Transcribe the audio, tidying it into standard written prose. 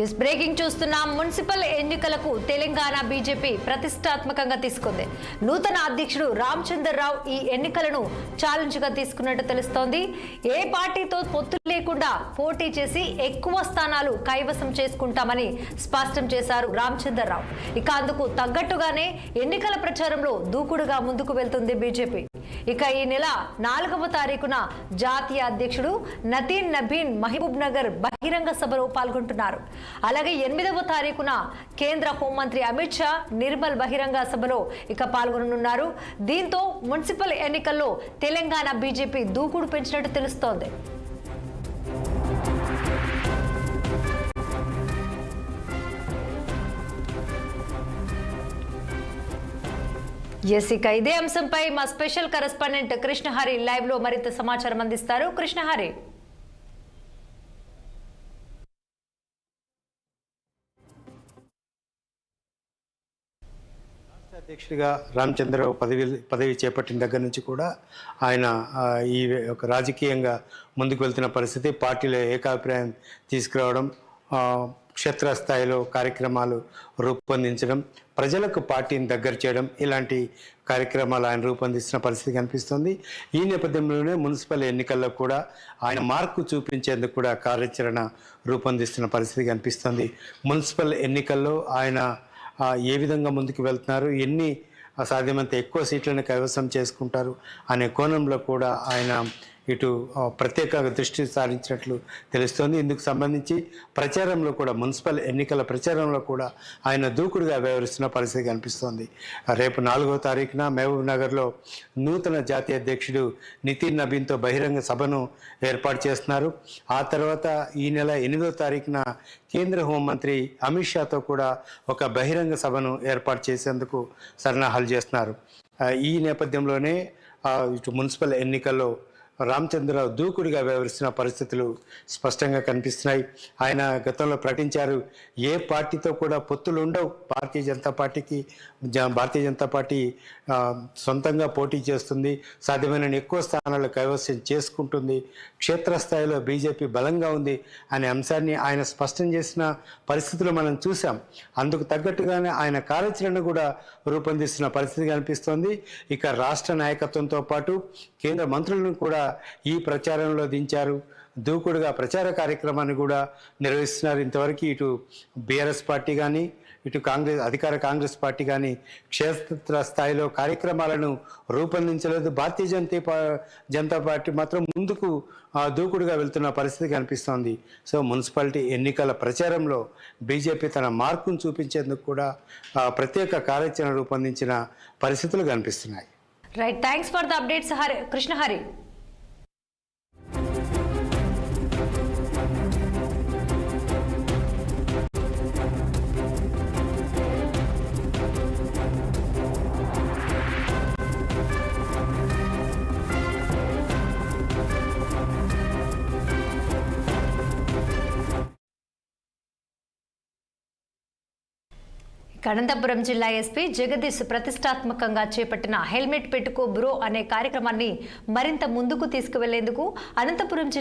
Yes breaking చూస్తున్నాం. Municipal ఎన్నికలకు Telangana BJP ప్రతిష్టాత్మకంగా తీసుకుంది. నూతన అధ్యక్షుడు రామచంద్రరావు ఈ ఎన్నికలను ఛాలెంజ్ గా తీసుకున్నట్టు తెలుస్తోంది. ఏ పార్టీతో పొత్తు లేకుండా పోటీ చేసి ఎక్కువ స్థానాలు కైవసం చేసుకుంటామని స్పష్టం చేశారు రామచంద్రరావు. ఇక అందుకు తగ్గట్టుగానే ఎన్నికల ప్రచారంలో దూకుడుగా ముందుకు వెళ్తుంది బీజేపీ. ఇక ఈ నెల 4వ తారీఖున జాతీయ అధ్యక్షుడు నతీన్ నబీన్ మహబూబ్ నగర్ బహిరంగ సభలో పాల్గొంటున్నారు. అలాగే 8వ తారీఖున కేంద్ర హోంమంత్రి అమిత్ షా నిర్మల్ బహిరంగ సభలో ఇక పాల్గొననున్నారు. దీంతో మున్సిపల్ ఎన్నికల్లో తెలంగాణ బీజేపీ దూకుడు పెంచినట్టు తెలుస్తోంది. ఇక ఇదే అంశంపై మా స్పెషల్ కరెస్పాండెంట్ కృష్ణహరి లైవ్ లో మరింత సమాచారం అందిస్తారు. కృష్ణహరి, అధ్యక్షుడిగా రామచంద్రరావు పదవి చేపట్టిన దగ్గర నుంచి కూడా ఆయన ఈ ఒక రాజకీయంగా ముందుకు వెళ్తున్న పరిస్థితి, పార్టీలో ఏకాభిప్రాయం తీసుకురావడం, క్షేత్రస్థాయిలో కార్యక్రమాలు రూపొందించడం, ప్రజలకు పార్టీని దగ్గర చేయడం, ఇలాంటి కార్యక్రమాలు ఆయన రూపొందిస్తున్న పరిస్థితి కనిపిస్తుంది. ఈ నేపథ్యంలోనే మున్సిపల్ ఎన్నికల్లో కూడా ఆయన మార్కు చూపించేందుకు కూడా కార్యాచరణ రూపొందిస్తున్న పరిస్థితి కనిపిస్తుంది. మున్సిపల్ ఎన్నికల్లో ఆయన ఏ విధంగా ముందుకు వెళ్తున్నారు, ఎన్ని సాధ్యమంత ఎక్కువ సీట్లను కైవసం చేసుకుంటారు అనే కోణంలో కూడా ఆయన ఇటు ప్రత్యేక దృష్టి సారించినట్లు తెలుస్తోంది. ఇందుకు సంబంధించి ప్రచారంలో కూడా, మున్సిపల్ ఎన్నికల ప్రచారంలో కూడా ఆయన దూకుడుగా వ్యవహరిస్తున్న పరిస్థితి కనిపిస్తోంది. రేపు 4వ తారీఖున మహబూబ్ నగర్లో నూతన జాతీయ అధ్యక్షుడు నితిన్ నబీన్తో బహిరంగ సభను ఏర్పాటు చేస్తున్నారు. ఆ తర్వాత ఈ నెల 8వ తారీఖున కేంద్ర హోంమంత్రి అమిత్ షాతో కూడా ఒక బహిరంగ సభను ఏర్పాటు చేసేందుకు సన్నాహాలు చేస్తున్నారు. ఈ నేపథ్యంలోనే ఇటు మున్సిపల్ ఎన్నికల్లో రామచంద్రరావు దూకుడిగా వ్యవహరిస్తున్న పరిస్థితులు స్పష్టంగా కనిపిస్తున్నాయి. ఆయన గతంలో ప్రకటించారు, ఏ పార్టీతో కూడా పొత్తులు ఉండవు, భారతీయ జనతా పార్టీ సొంతంగా పోటీ చేస్తుంది, సాధ్యమైన ఎక్కువ స్థానాలు కైవసం చేసుకుంటుంది, క్షేత్రస్థాయిలో బీజేపీ బలంగా ఉంది అనే అంశాన్ని ఆయన స్పష్టం చేసిన పరిస్థితులు మనం చూసాం. అందుకు తగ్గట్టుగానే ఆయన కార్యాచరణ కూడా రూపొందిస్తున్న పరిస్థితి కనిపిస్తోంది. ఇక రాష్ట్ర నాయకత్వంతో పాటు కేంద్ర మంత్రులను కూడా ఈ ప్రచారంలో దించారు. దూకుడుగా ప్రచార కార్యక్రమాన్ని కూడా నిర్వహిస్తున్నారు. ఇంతవరకు ఇటు బీఆర్ఎస్ పార్టీ కానీ, ఇటు అధికార కాంగ్రెస్ పార్టీ కానీ క్షేత్ర స్థాయిలో కార్యక్రమాలను రూపొందించలేదు. భారతీయ జనతా పార్టీ మాత్రం ముందుకు దూకుడుగా వెళ్తున్న పరిస్థితి కనిపిస్తోంది. సో మున్సిపాలిటీ ఎన్నికల ప్రచారంలో బీజేపీ తన మార్కును చూపించేందుకు కూడా ప్రత్యేక కార్యాచరణ రూపొందించిన పరిస్థితులు కనిపిస్తున్నాయి. Right, thanks for the updates Krishnahari. Anantapuram జిల్లా ఎస్పీ జగదీష్ ప్రతిష్టాత్మకంగా చేపట్టిన హెల్మెట్ పెట్టుకో బ్రో అనే కార్యక్రమాన్ని మరింత ముందుకు తీసుకువెళ్లేందుకు అనంతపురం జిల్లా